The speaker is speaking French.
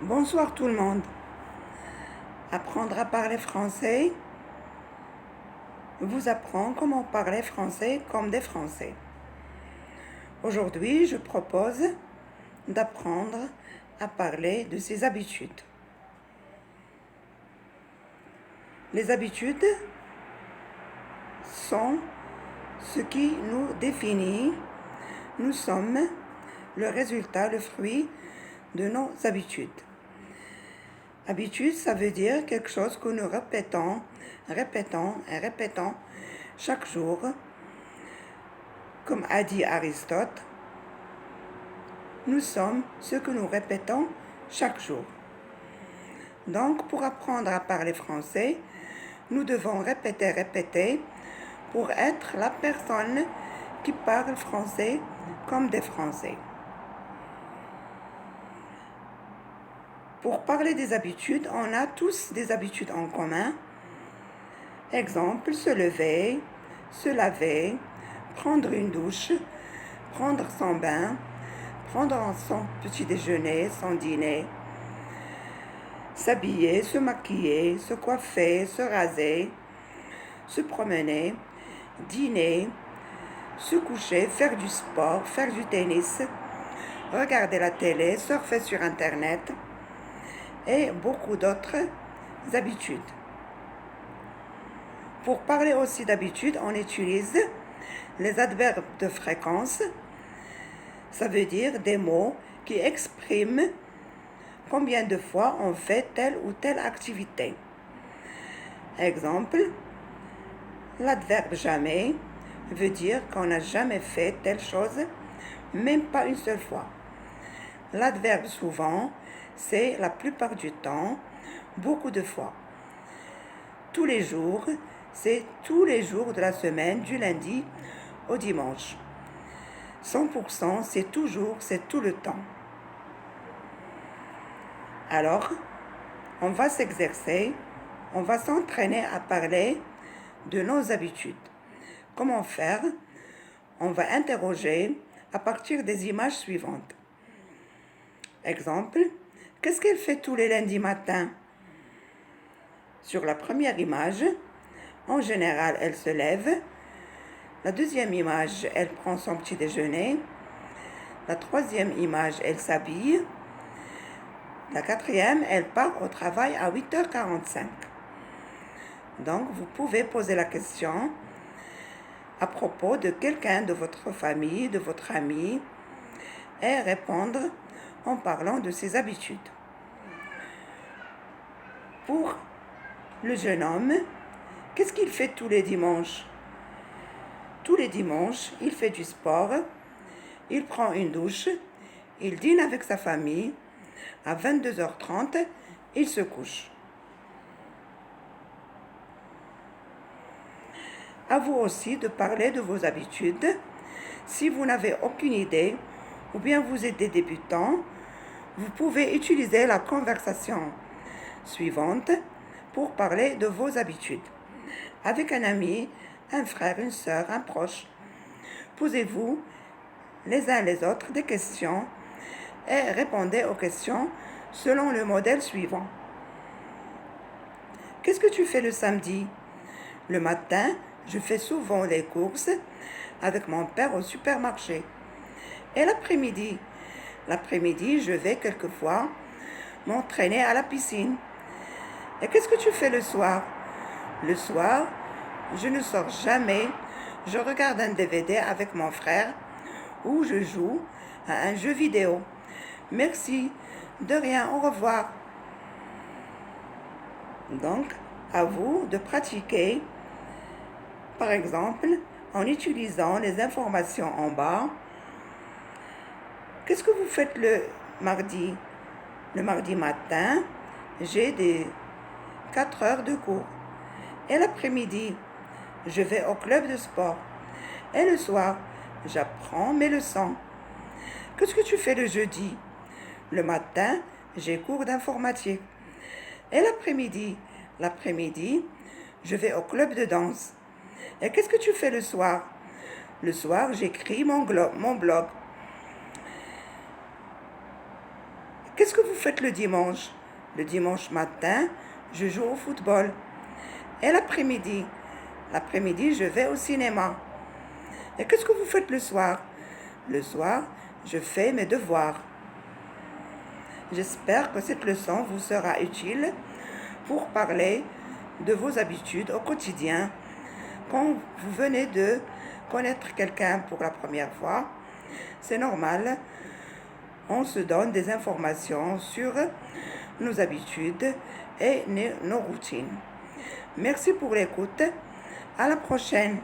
Bonsoir tout le monde. Apprendre à parler français vous apprend comment parler français comme des Français. Aujourd'hui, je propose d'apprendre à parler de ses habitudes. Les habitudes sont ce qui nous définit. Nous sommes le résultat, le fruit de nos habitudes. Habitude, ça veut dire quelque chose que nous répétons chaque jour. Comme a dit Aristote, nous sommes ce que nous répétons chaque jour. Donc, pour apprendre à parler français, nous devons répéter pour être la personne qui parle français comme des Français. Pour parler des habitudes, on a tous des habitudes en commun. Exemple, se lever, se laver, prendre une douche, prendre son bain, prendre son petit déjeuner, son dîner, s'habiller, se maquiller, se coiffer, se raser, se promener, dîner, se coucher, faire du sport, faire du tennis, regarder la télé, surfer sur Internet et beaucoup d'autres habitudes. Pour parler aussi d'habitude, on utilise les adverbes de fréquence. Ça veut dire des mots qui expriment combien de fois on fait telle ou telle activité. Exemple, l'adverbe jamais veut dire qu'on n'a jamais fait telle chose, même pas une seule fois. L'adverbe souvent, c'est la plupart du temps, beaucoup de fois. Tous les jours, c'est tous les jours de la semaine, du lundi au dimanche. 100%, c'est toujours, c'est tout le temps. Alors, on va s'exercer, on va s'entraîner à parler de nos habitudes. Comment faire? On va interroger à partir des images suivantes. Exemple, qu'est-ce qu'elle fait tous les lundis matins? Sur la première image, en général, elle se lève. La deuxième image, elle prend son petit déjeuner. La troisième image, elle s'habille. La quatrième, elle part au travail à 8h45. Donc, vous pouvez poser la question à propos de quelqu'un de votre famille, de votre ami, et répondre en parlant de ses habitudes. Pour le jeune homme, qu'est-ce qu'il fait tous les dimanches? Tous les dimanches, il fait du sport, il prend une douche, il dîne avec sa famille, à 22h30, il se couche. À vous aussi de parler de vos habitudes. Si vous n'avez aucune idée, ou bien vous êtes des débutants, vous pouvez utiliser la conversation suivante pour parler de vos habitudes. Avec un ami, un frère, une sœur, un proche, posez-vous les uns les autres des questions et répondez aux questions selon le modèle suivant. Qu'est-ce que tu fais le samedi? Le matin, je fais souvent les courses avec mon père au supermarché. Et l'après-midi? L'après-midi, je vais quelquefois m'entraîner à la piscine. Et qu'est-ce que tu fais le soir? Le soir, je ne sors jamais. Je regarde un DVD avec mon frère ou je joue à un jeu vidéo. Merci. De rien. Au revoir. Donc, à vous de pratiquer, par exemple, en utilisant les informations en bas. Qu'est-ce que vous faites le mardi? Le mardi matin, j'ai 4 heures de cours. Et l'après-midi, je vais au club de sport. Et le soir, j'apprends mes leçons. Qu'est-ce que tu fais le jeudi? Le matin, j'ai cours d'informatique. Et l'après-midi, je vais au club de danse. Et qu'est-ce que tu fais le soir? Le soir, j'écris mon blog. Qu'est-ce que vous faites le dimanche? Le dimanche matin, je joue au football. Et l'après-midi? L'après-midi, je vais au cinéma. Et qu'est-ce que vous faites le soir? Le soir, je fais mes devoirs. J'espère que cette leçon vous sera utile pour parler de vos habitudes au quotidien. Quand vous venez de connaître quelqu'un pour la première fois, c'est normal, on se donne des informations sur nos habitudes et nos routines. Merci pour l'écoute. À la prochaine.